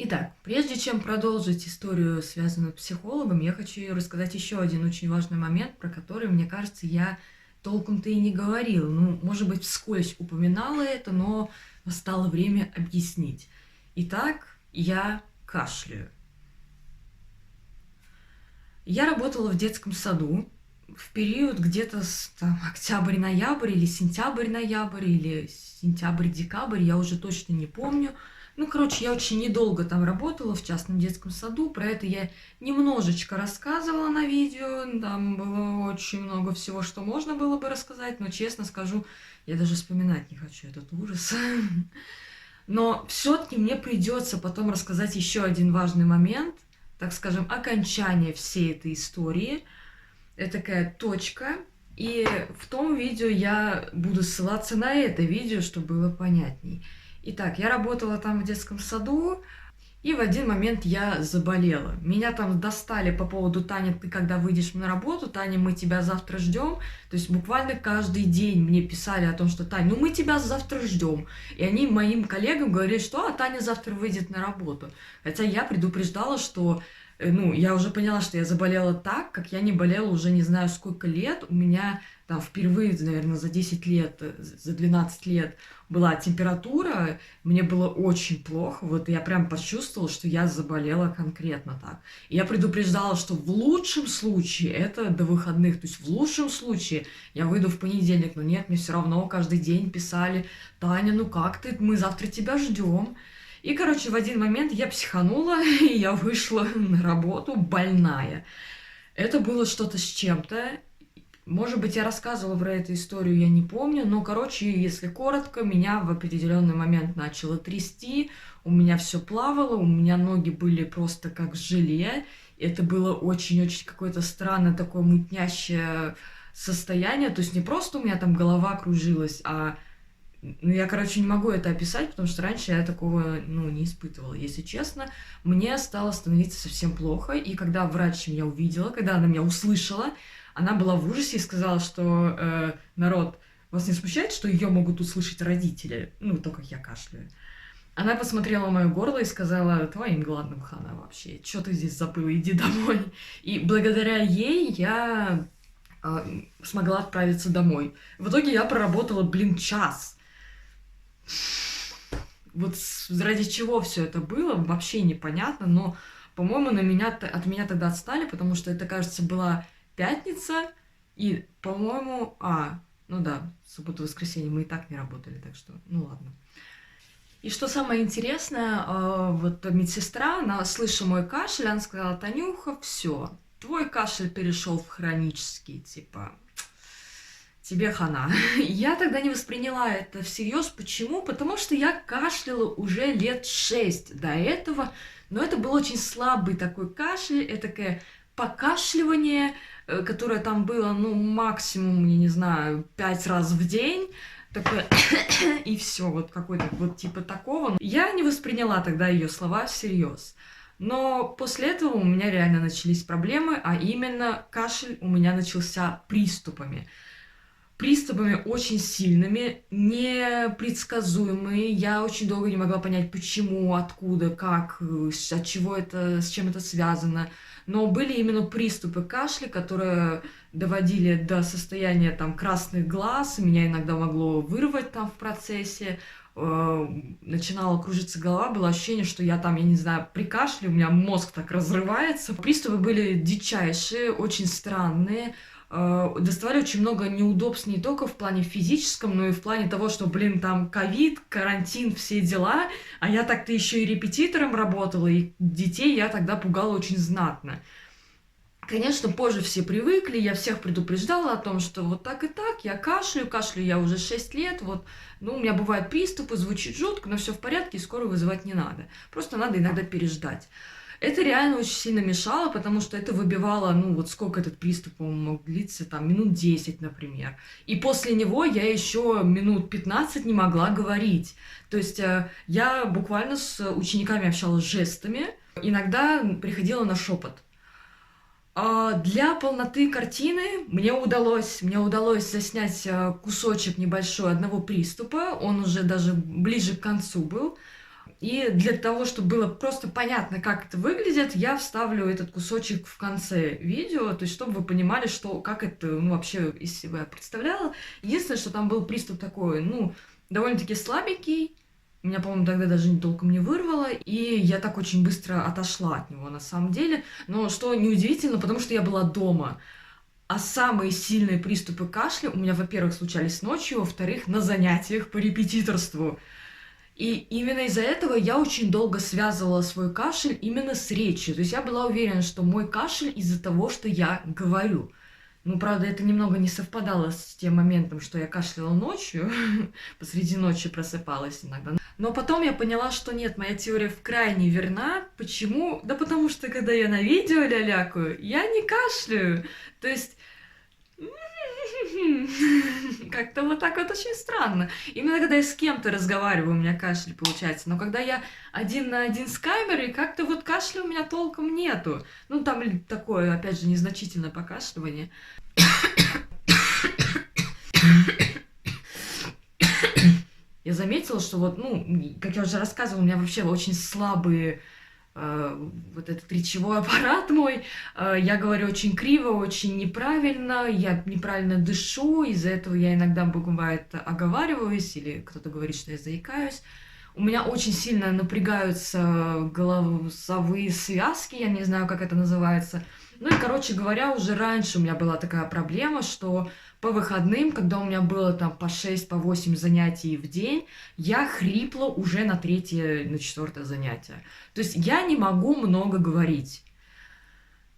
Итак, прежде чем продолжить историю, связанную с психологом, я хочу рассказать еще один очень важный момент, про который, мне кажется, я толком-то и не говорила. Ну, может быть, вскользь упоминала это, но настало время объяснить. Итак, я кашляю. Я работала в детском саду в период где-то октябрь-ноябрь или сентябрь-ноябрь или сентябрь-декабрь, я уже точно не помню. Ну, короче, я очень недолго там работала в частном детском саду, про это я немножечко рассказывала на видео, там было очень много всего, что можно было бы рассказать, но, честно скажу, я даже вспоминать не хочу этот ужас. Но все-таки мне придется потом рассказать еще один важный момент, так скажем, окончание всей этой истории. Это такая точка. И в том видео я буду ссылаться на это видео, чтобы было понятней. Итак, я работала там в детском саду, и в один момент я заболела. Меня там достали по поводу: Таня, ты когда выйдешь на работу, Таня, мы тебя завтра ждем. То есть буквально каждый день мне писали о том, что: Таня, ну мы тебя завтра ждем. И они моим коллегам говорили, что Таня завтра выйдет на работу. Хотя я предупреждала, что я уже поняла, что я заболела так, как я не болела уже не знаю сколько лет. У меня там впервые, наверное, за 10 лет, за 12 лет была температура, мне было очень плохо, вот я прям почувствовала, что я заболела конкретно так. И я предупреждала, что в лучшем случае это до выходных, то есть в лучшем случае я выйду в понедельник, но нет, мне все равно каждый день писали: Таня, ну как ты, мы завтра тебя ждем. И, короче, в один момент я психанула, и я вышла на работу больная. Это было что-то с чем-то. Может быть, я рассказывала про эту историю, я не помню, но, короче, если коротко, меня в определенный момент начало трясти, у меня все плавало, у меня ноги были просто как желе. Это было очень-очень какое-то странное такое мутнящее состояние, то есть не просто у меня там голова кружилась, а я, короче, не могу это описать, потому что раньше я такого, не испытывала. Если честно, мне стало становиться совсем плохо, и когда врач меня увидела, когда она меня услышала, она была в ужасе и сказала, что народ, вас не смущает, что ее могут услышать родители? Ну, то, как я кашляю. Она посмотрела мое горло и сказала: твоим главным хана вообще, что ты здесь забыла, иди домой. И благодаря ей я смогла отправиться домой. В итоге я проработала, час. Вот ради чего все это было, вообще непонятно, но, по-моему, от меня тогда отстали, потому что это, кажется, была пятница, и, по-моему, ну да, суббота, воскресенье мы и так не работали, так что, ну ладно. И что самое интересное, вот медсестра, она, слыша мой кашель, она сказала: Танюха, все, твой кашель перешел в хронический, типа, тебе хана. Я тогда не восприняла это всерьез. Почему? Потому что я кашляла уже лет 6 до этого, но это был очень слабый такой кашель, это такое покашливание, которое там было, максимум, я не знаю, 5 раз в день. Такое и все, вот какой-то вот типа такого. Я не восприняла тогда ее слова всерьез. Но после этого у меня реально начались проблемы, а именно кашель у меня начался приступами очень сильными, непредсказуемые. Я очень долго не могла понять, почему, откуда, как, от чего это, с чем это связано. Но были именно приступы кашля, которые доводили до состояния там красных глаз, меня иногда могло вырвать там в процессе, начинала кружиться голова, было ощущение, что я там, я не знаю, при кашле у меня мозг так разрывается. Приступы были дичайшие, очень странные, доставали очень много неудобств не только в плане физическом, но и в плане того, что, там ковид, карантин, все дела, а я так-то еще и репетитором работала, и детей я тогда пугала очень знатно. Конечно, позже все привыкли, я всех предупреждала о том, что вот так и так, я кашляю я уже 6 лет, вот, у меня бывают приступы, звучит жутко, но все в порядке, и скорую вызывать не надо. Просто надо иногда переждать. Это реально очень сильно мешало, потому что это выбивало, вот сколько этот приступ мог длиться, там, минут 10, например. И после него я еще минут 15 не могла говорить. То есть я буквально с учениками общалась жестами, иногда приходила на шепот. Для полноты картины мне удалось заснять кусочек небольшой одного приступа, он уже даже ближе к концу был. И для того, чтобы было просто понятно, как это выглядит, я вставлю этот кусочек в конце видео, то есть чтобы вы понимали, что, как это вообще из себя представляло. Единственное, что там был приступ такой, довольно-таки слабенький, меня, по-моему, тогда даже толком не вырвало, и я так очень быстро отошла от него на самом деле. Но что неудивительно, потому что я была дома. А самые сильные приступы кашля у меня, во-первых, случались ночью, во-вторых, на занятиях по репетиторству. И именно из-за этого я очень долго связывала свой кашель именно с речью. То есть я была уверена, что мой кашель из-за того, что я говорю. Правда, это немного не совпадало с тем моментом, что я кашляла ночью, посреди ночи просыпалась иногда. Но потом я поняла, что нет, моя теория крайне верна. Почему? Да потому что, когда я на видео лялякаю, я не кашляю. То есть как-то вот так вот очень странно. Именно когда я с кем-то разговариваю, у меня кашель получается. Но когда я один на один с камерой, как-то вот кашля у меня толком нету. Там такое, опять же, незначительное покашливание. Я заметила, что как я уже рассказывала, у меня вообще очень слабые вот этот речевой аппарат мой, я говорю очень криво, очень неправильно, я неправильно дышу, из-за этого я иногда, бывает, оговариваюсь, или кто-то говорит, что я заикаюсь. У меня очень сильно напрягаются голосовые связки, я не знаю, как это называется. Короче говоря, уже раньше у меня была такая проблема, что по выходным, когда у меня было там по 6, по 8 занятий в день, я хрипла уже на 3-е, на 4-е занятие. То есть я не могу много говорить.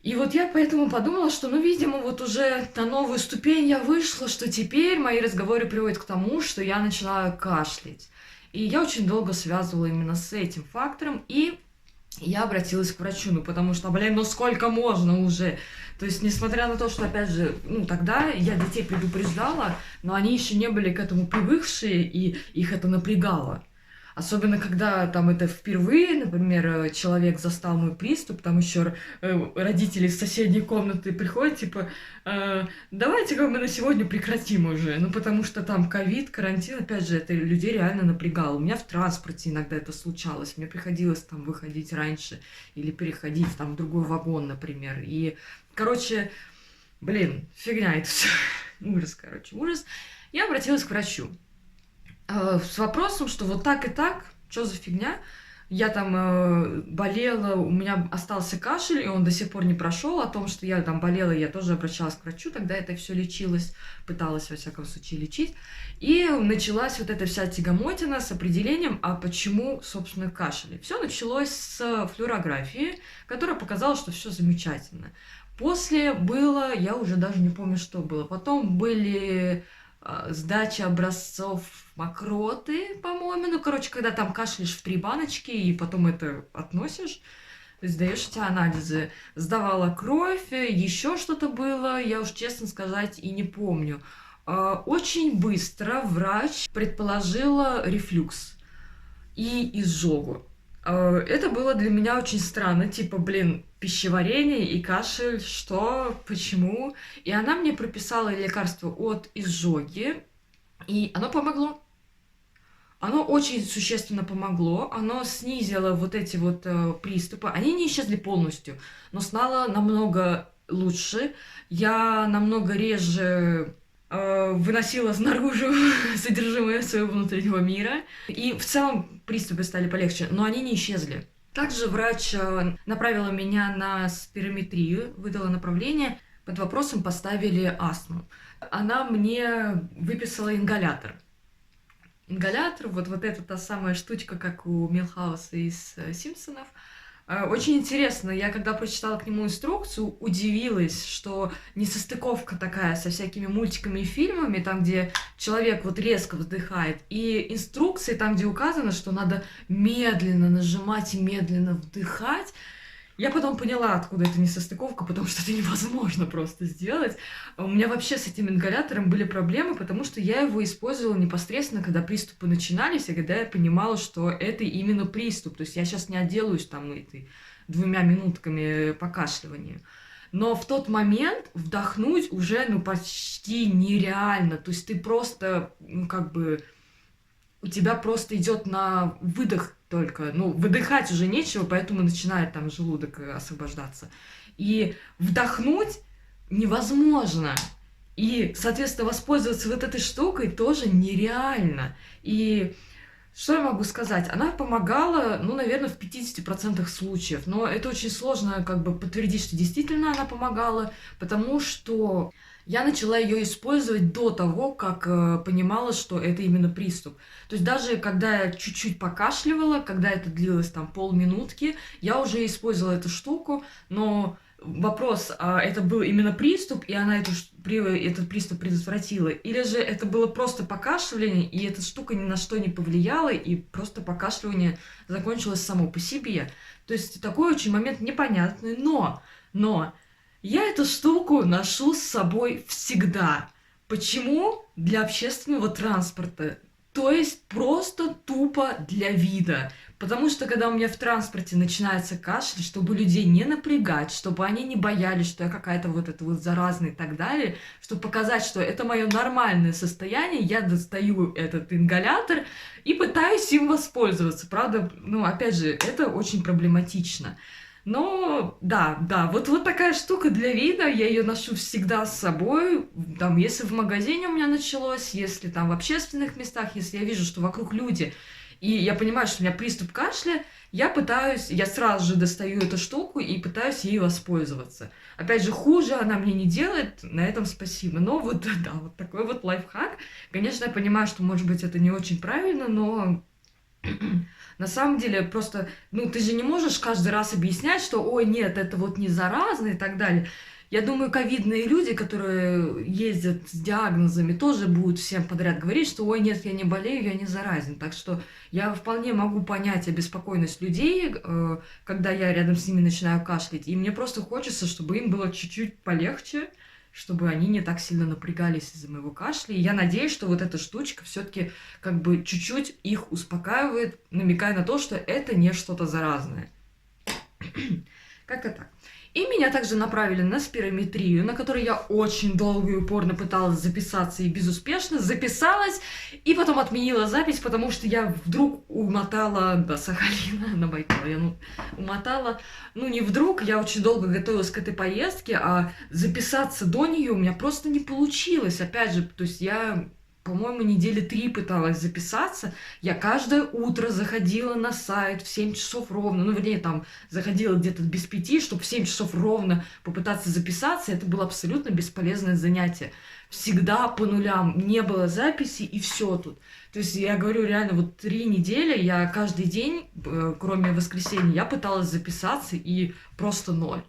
И вот я поэтому подумала, что, видимо, вот уже на новую ступень я вышла, что теперь мои разговоры приводят к тому, что я начинаю кашлять. И я очень долго связывала именно с этим фактором, и я обратилась к врачу, потому что, сколько можно уже? То есть, несмотря на то, что, опять же, тогда я детей предупреждала, но они еще не были к этому привыкшие, и их это напрягало. Особенно, когда там это впервые, например, человек застал мой приступ, там еще родители из соседней комнаты приходят, типа, давайте-ка мы на сегодня прекратим уже. Потому что там ковид, карантин, опять же, это людей реально напрягало. У меня в транспорте иногда это случалось, мне приходилось там выходить раньше или переходить там в другой вагон, например. И, короче, фигня это все. Ужас, ужас. Я обратилась к врачу с вопросом, что вот так и так, что за фигня? Я там болела, у меня остался кашель, и он до сих пор не прошел. О том, что я там болела, я тоже обращалась к врачу, тогда это все лечилось, пыталась, во всяком случае, лечить. И началась вот эта вся тягомотина с определением, а почему, собственно, кашель. Все началось с флюорографии, которая показала, что все замечательно. После было, я уже даже не помню, что было. Потом были сдача образцов мокроты, по-моему. Когда там кашляешь в 3 баночки, и потом это относишь, то есть сдаешь эти анализы. Сдавала кровь, еще что-то было, я уж, честно сказать, и не помню. Очень быстро врач предположила рефлюкс и изжогу. Это было для меня очень странно, типа, пищеварение и кашель, что, почему? И она мне прописала лекарство от изжоги, и оно помогло. Оно очень существенно помогло, оно снизило вот эти вот приступы, они не исчезли полностью, но стало намного лучше, я намного реже выносила снаружи содержимое своего внутреннего мира. И в целом приступы стали полегче, но они не исчезли. Также врач направила меня на спирометрию, выдала направление. Под вопросом поставили астму. Она мне выписала ингалятор. Ингалятор, вот эта та самая штучка, как у Милхауса из «Симпсонов». Очень интересно, я когда прочитала к нему инструкцию, удивилась, что несостыковка такая со всякими мультиками и фильмами, там, где человек вот резко вдыхает, и инструкции там, где указано, что надо медленно нажимать и медленно вдыхать. Я потом поняла, откуда это несостыковка, потому что это невозможно просто сделать. У меня вообще с этим ингалятором были проблемы, потому что я его использовала непосредственно, когда приступы начинались, и когда я понимала, что это именно приступ. То есть я сейчас не отделаюсь там этой 2 минутками покашливания. Но в тот момент вдохнуть уже почти нереально. То есть ты просто, у тебя просто идет на выдох только. Ну, выдыхать уже нечего, поэтому начинает там желудок освобождаться. И вдохнуть невозможно. И, соответственно, воспользоваться вот этой штукой тоже нереально. И что я могу сказать? Она помогала, ну, наверное, в 50% случаев. Но это очень сложно как бы подтвердить, что действительно она помогала, потому что я начала ее использовать до того, как понимала, что это именно приступ. То есть даже когда я чуть-чуть покашливала, когда это длилось там полминутки, я уже использовала эту штуку, но вопрос, а это был именно приступ, и она этот приступ предотвратила, или же это было просто покашливание, и эта штука ни на что не повлияла, и просто покашливание закончилось само по себе. То есть такой очень момент непонятный, но я эту штуку ношу с собой всегда. Почему? Для общественного транспорта. То есть просто тупо для вида. Потому что когда у меня в транспорте начинается кашель, чтобы людей не напрягать, чтобы они не боялись, что я какая-то вот эта вот заразная и так далее, чтобы показать, что это мое нормальное состояние, я достаю этот ингалятор и пытаюсь им воспользоваться. Правда, ну, опять же, это очень проблематично. Но да, вот такая штука для вида, я ее ношу всегда с собой, там, если в магазине у меня началось, если там в общественных местах, если я вижу, что вокруг люди, и я понимаю, что у меня приступ кашля, я сразу же достаю эту штуку и пытаюсь ей воспользоваться. Опять же, хуже она мне не делает, на этом спасибо. Но вот, да, вот такой вот лайфхак. Конечно, я понимаю, что, может быть, это не очень правильно, но на самом деле просто, ну, ты же не можешь каждый раз объяснять, что, ой, нет, это вот не заразно и так далее. Я думаю, ковидные люди, которые ездят с диагнозами, тоже будут всем подряд говорить, что, ой, нет, я не болею, я не заразен. Так что я вполне могу понять обеспокоенность людей, когда я рядом с ними начинаю кашлять. И мне просто хочется, чтобы им было чуть-чуть полегче, чтобы они не так сильно напрягались из-за моего кашля. И я надеюсь, что вот эта штучка все-таки как бы чуть-чуть их успокаивает, намекая на то, что это не что-то заразное. Как-то так. И меня также направили на спирометрию, на которой я очень долго и упорно пыталась записаться и безуспешно записалась, и потом отменила запись, потому что я вдруг умотала до Сахалина, на Байкал. Я умотала, не вдруг, я очень долго готовилась к этой поездке, а записаться до нее у меня просто не получилось. Опять же, то есть я, по-моему, недели 3 пыталась записаться. Я каждое утро заходила на сайт в 7 часов ровно. Вернее, там заходила где-то без 5, чтобы в 7 часов ровно попытаться записаться. Это было абсолютно бесполезное занятие. Всегда по нулям. Не было записи, и все тут. То есть, я говорю, реально, вот 3 недели я каждый день, кроме воскресенья, я пыталась записаться, и просто ноль.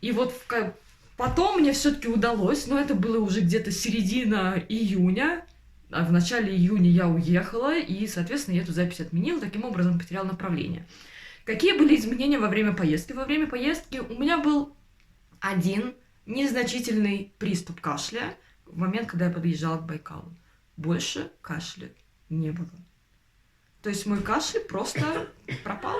И вот потом мне все-таки удалось, но это было уже где-то середина июня. А в начале июня я уехала, и, соответственно, я эту запись отменила, таким образом потеряла направление. Какие были изменения во время поездки? Во время поездки у меня был один незначительный приступ кашля в момент, когда я подъезжала к Байкалу. Больше кашля не было. То есть мой кашель просто пропал.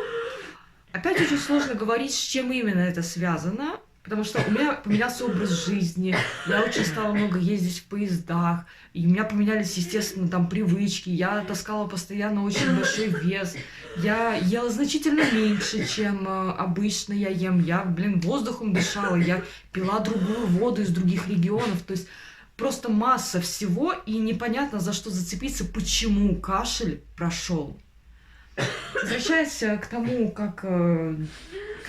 Опять очень сложно говорить, с чем именно это связано, потому что у меня поменялся образ жизни, я очень стала много ездить в поездах, и у меня поменялись, естественно, там привычки, я таскала постоянно очень большой вес, я ела значительно меньше, чем обычно я ем, я, воздухом дышала, я пила другую воду из других регионов, то есть просто масса всего, и непонятно, за что зацепиться, почему кашель прошел. Возвращаясь к тому, как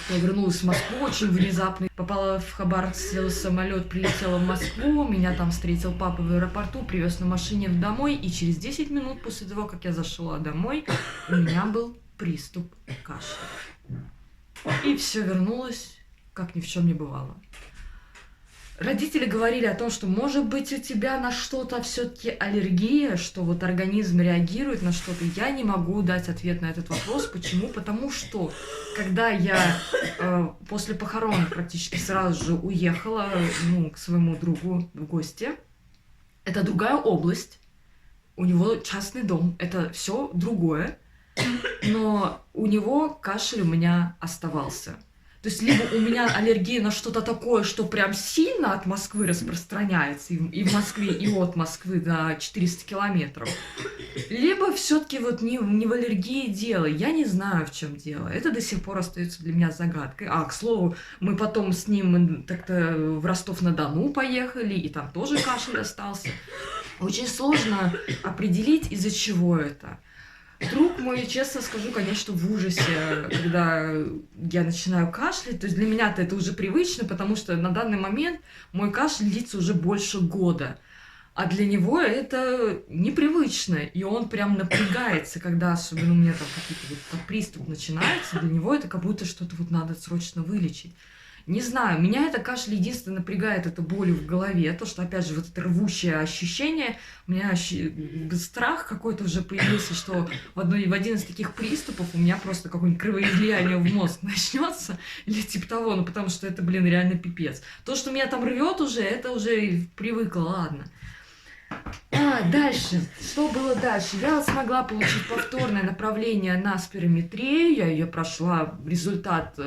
я вернулась в Москву очень внезапно, попала в Хабаровск, села в самолет, прилетела в Москву, меня там встретил папа в аэропорту, привез на машине домой, и через 10 минут после того, как я зашла домой, у меня был приступ кашля. И все вернулось, как ни в чем не бывало. Родители говорили о том, что, может быть, у тебя на что-то все-таки аллергия, что вот организм реагирует на что-то. Я не могу дать ответ на этот вопрос. Почему? Потому что, когда я после похорон практически сразу же уехала к своему другу в гости, это другая область, у него частный дом, это все другое, но у него кашель у меня оставался. То есть либо у меня аллергия на что-то такое, что прям сильно от Москвы распространяется, и в Москве, и от Москвы до 400 километров, либо все-таки вот не в аллергии дело. Я не знаю, в чем дело. Это до сих пор остается для меня загадкой. А, к слову, мы потом с ним так-то в Ростов-на-Дону поехали, и там тоже кашель остался. Очень сложно определить, из-за чего это. Друг мой, честно скажу, конечно, в ужасе, когда я начинаю кашлять. То есть для меня-то это уже привычно, потому что на данный момент мой кашель длится уже больше года. А для него это непривычно, и он прям напрягается, когда особенно у меня там какие-то вот там приступ начинается, для него это как будто что-то вот надо срочно вылечить. Не знаю, меня это кашель единственное напрягает, это болью в голове, то, что, опять же, вот это рвущее ощущение, у меня страх какой-то уже появился, что в один из таких приступов у меня просто какое-нибудь кровоизлияние в мозг начнется, или типа того, ну потому что это, блин, реально пипец. То, что меня там рвет уже, это уже привыкла, ладно. Дальше. Что было дальше? Я смогла получить повторное направление на спирометрию. Я ее прошла. Результат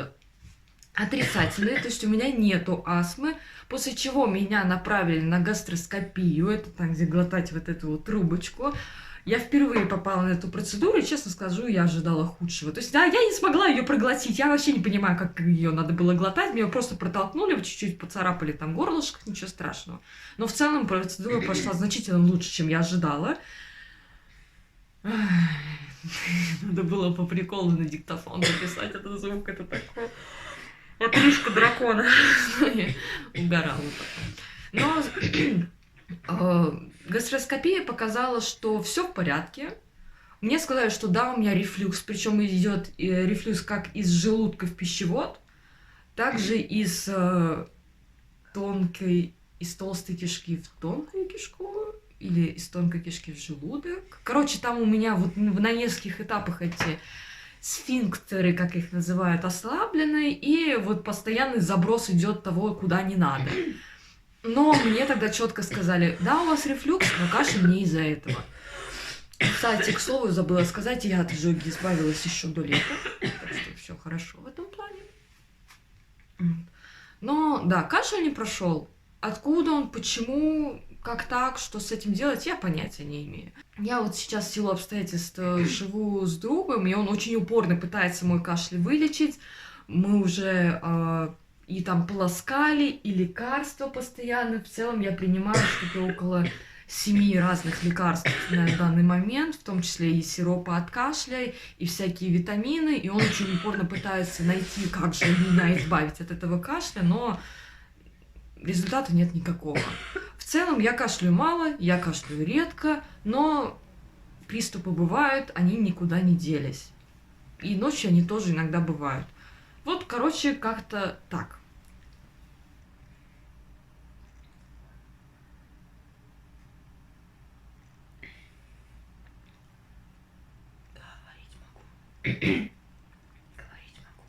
отрицательный. То есть у меня нету астмы. После чего меня направили на гастроскопию. Это там, где глотать вот эту вот трубочку. Я впервые попала на эту процедуру, и, честно скажу, я ожидала худшего. То есть, да, я не смогла ее проглотить. Я вообще не понимаю, как ее надо было глотать. Меня просто протолкнули, чуть-чуть поцарапали там горлышко, ничего страшного. Но в целом процедура прошла значительно лучше, чем я ожидала. Надо было по приколу на диктофон записать этот звук. Это такое. Отрыжка дракона. Я угорала потом. Но гастроскопия показала, что все в порядке. Мне сказали, что да, у меня рефлюкс, причем идет рефлюкс как из желудка в пищевод, также из толстой кишки в тонкую кишку или из тонкой кишки в желудок. Короче, там у меня вот на нескольких этапах эти сфинктеры, как их называют, ослаблены, и вот постоянный заброс идет того, куда не надо. Но мне тогда четко сказали, да, у вас рефлюкс, но кашель не из-за этого. Кстати, к слову, забыла сказать, я от изжоги избавилась еще до лета, так что все хорошо в этом плане. Но, да, кашель не прошел. Откуда он, почему, как так, что с этим делать, я понятия не имею. Я вот сейчас в силу обстоятельств живу с другом, и он очень упорно пытается мой кашель вылечить. Мы уже и там полоскали, и лекарства постоянно. В целом я принимаю что-то около 7 разных лекарств на данный момент, в том числе и сиропы от кашля, и всякие витамины. И он очень упорно пытается найти, как же меня избавить от этого кашля, но результата нет никакого. В целом я кашляю мало, я кашляю редко, но приступы бывают, они никуда не делись. И ночью они тоже иногда бывают. Вот, короче, как-то так. Говорить могу. Говорить могу.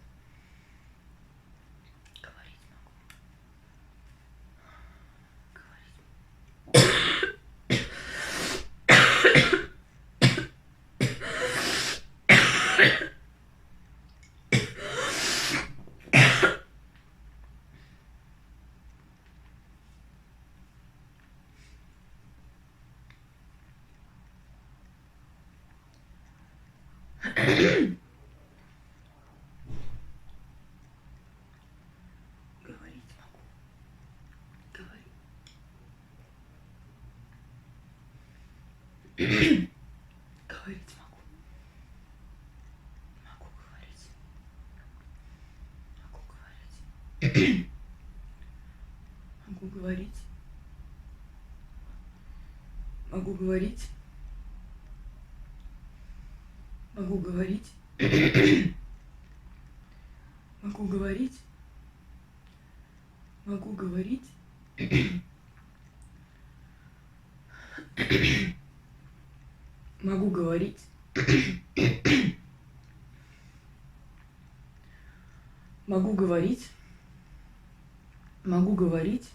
Говорить могу. Говорить могу. Говорить. Говорить могу. Могу говорить. Могу говорить. Могу говорить. Могу говорить. Могу говорить. Могу говорить. Могу говорить. Могу говорить. Могу говорить. Могу говорить.